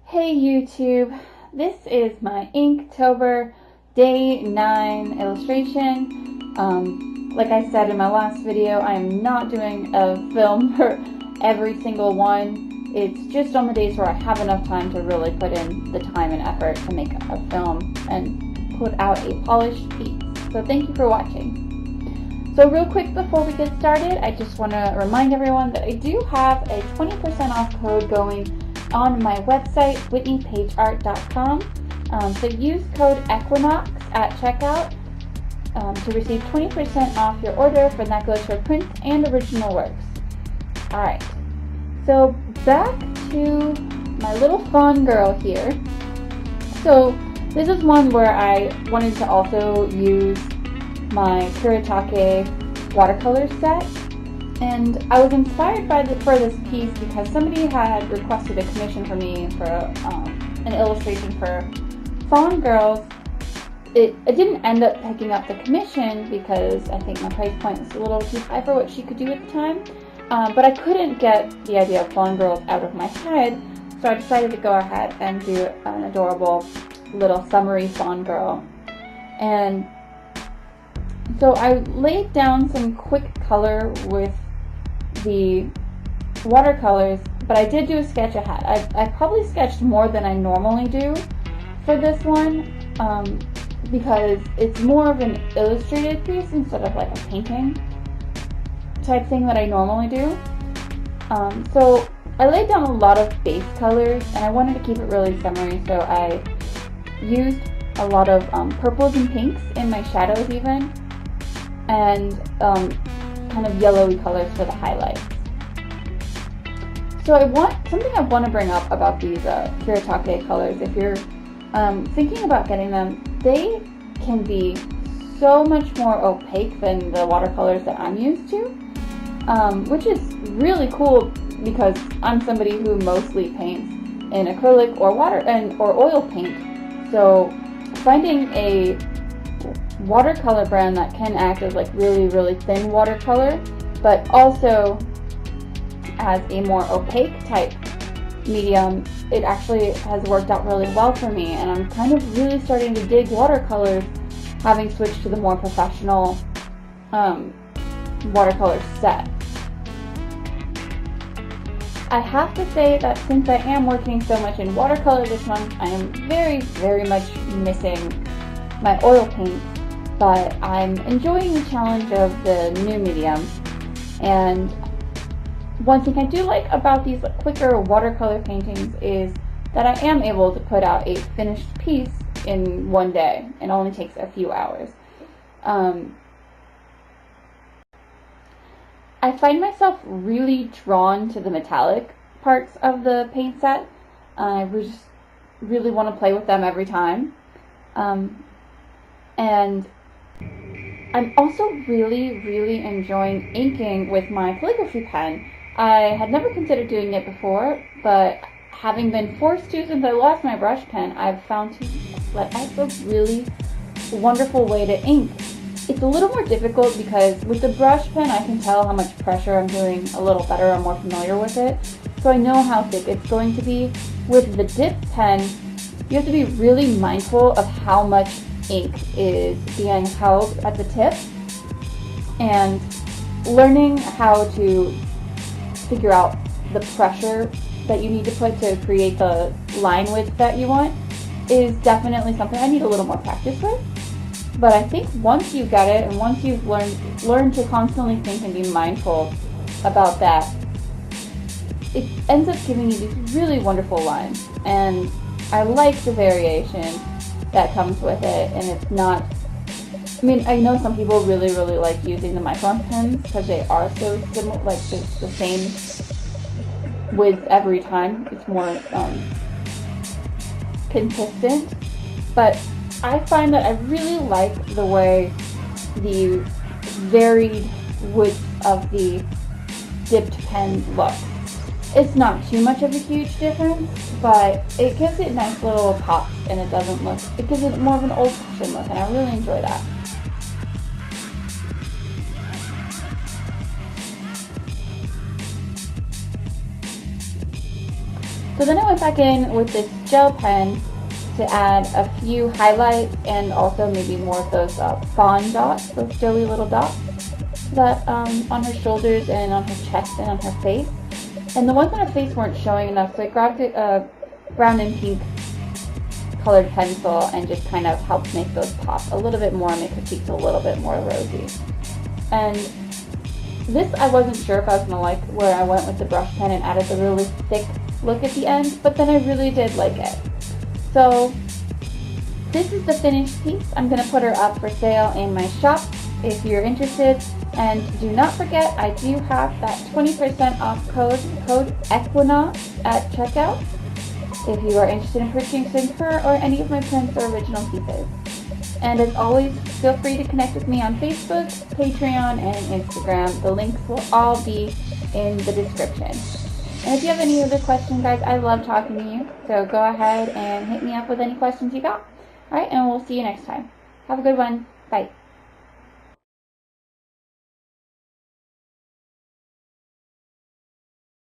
Hey YouTube, this is my Inktober Day 9 illustration. Like I said in my last video, I am not doing a film for every single one. It's just on the days where I have enough time to really put in the time and effort to make a film and put out a polished piece. So thank you for watching. So real quick before we get started, I just want to remind everyone that I do have a 20% off code going on my website, whitneypageart.com. So use code Equinox at checkout to receive 20% off your order, for that goes for prints and original works. Alright, so back to my little fawn girl here. So this is one where I wanted to also use my Kuretake watercolor set. And I was inspired for this piece because somebody had requested a commission for me for an illustration for Fawn Girls. It didn't end up picking up the commission because I think my price point was a little too high for what she could do at the time. But I couldn't get the idea of Fawn Girls out of my head, so I decided to go ahead and do an adorable little summery fawn girl. And so I laid down some quick color with the watercolors, but I did do a sketch ahead. I probably sketched more than I normally do for this one because it's more of an illustrated piece instead of like a painting type thing that I normally do. So I laid down a lot of base colors and I wanted to keep it really summery, so I used a lot of purples and pinks in my shadows even, and kind of yellowy colors for the highlights. So something I want to bring up about these Kuretake colors. If you're thinking about getting them, they can be so much more opaque than the watercolors that I'm used to, which is really cool because I'm somebody who mostly paints in acrylic or or oil paint. So finding a watercolor brand that can act as like really thin watercolor, but also as a more opaque type medium, it actually has worked out really well for me, and I'm kind of really starting to dig watercolors, having switched to the more professional watercolor set. I have to say that since I am working so much in watercolor this month, I am very much missing my oil paint, but I'm enjoying the challenge of the new medium. And one thing I do like about these quicker watercolor paintings is that I am able to put out a finished piece in one day. It only takes a few hours. I find myself really drawn to the metallic parts of the paint set. I just really want to play with them every time. And I'm also really enjoying inking with my calligraphy pen. I had never considered doing it before, but having been forced to since I lost my brush pen, I've found that that's a really wonderful way to ink. It's a little more difficult because with the brush pen I can tell how much pressure I'm doing a little better. I'm more familiar with it, so I know how thick it's going to be. With the dip pen, you have to be really mindful of how much ink is being held at the tip, and learning how to figure out the pressure that you need to put to create the line width that you want is definitely something I need a little more practice with. But I think once you get it, and once you've learned to constantly think and be mindful about that, it ends up giving you these really wonderful lines. And I like the variation that comes with it, and it's not, I mean, I know some people really like using the micron pens because they are so similar, like the same width every time. It's more consistent, but I find that I really like the way the varied width of the dipped pens look. It's not too much of a huge difference, but it gives it nice little pops, and it gives it more of an old-fashioned look, and I really enjoy that. So then I went back in with this gel pen to add a few highlights and also maybe more of those fawn dots, those doughy little dots that on her shoulders and on her chest and on her face. And the ones on her face weren't showing enough, so I grabbed a brown and pink colored pencil and just kind of helped make those pop a little bit more, make her cheeks a little bit more rosy. And this I wasn't sure if I was going to like, where I went with the brush pen and added the really thick look at the end, but then I really did like it. So this is the finished piece. I'm going to put her up for sale in my shop if you're interested. And do not forget, I do have that 20% off code Equinox at checkout if you are interested in purchasing her or any of my prints or original pieces. And as always, feel free to connect with me on Facebook, Patreon, and Instagram. The links will all be in the description. And if you have any other questions, guys, I love talking to you. So go ahead and hit me up with any questions you got. Alright, and we'll see you next time. Have a good one. Bye.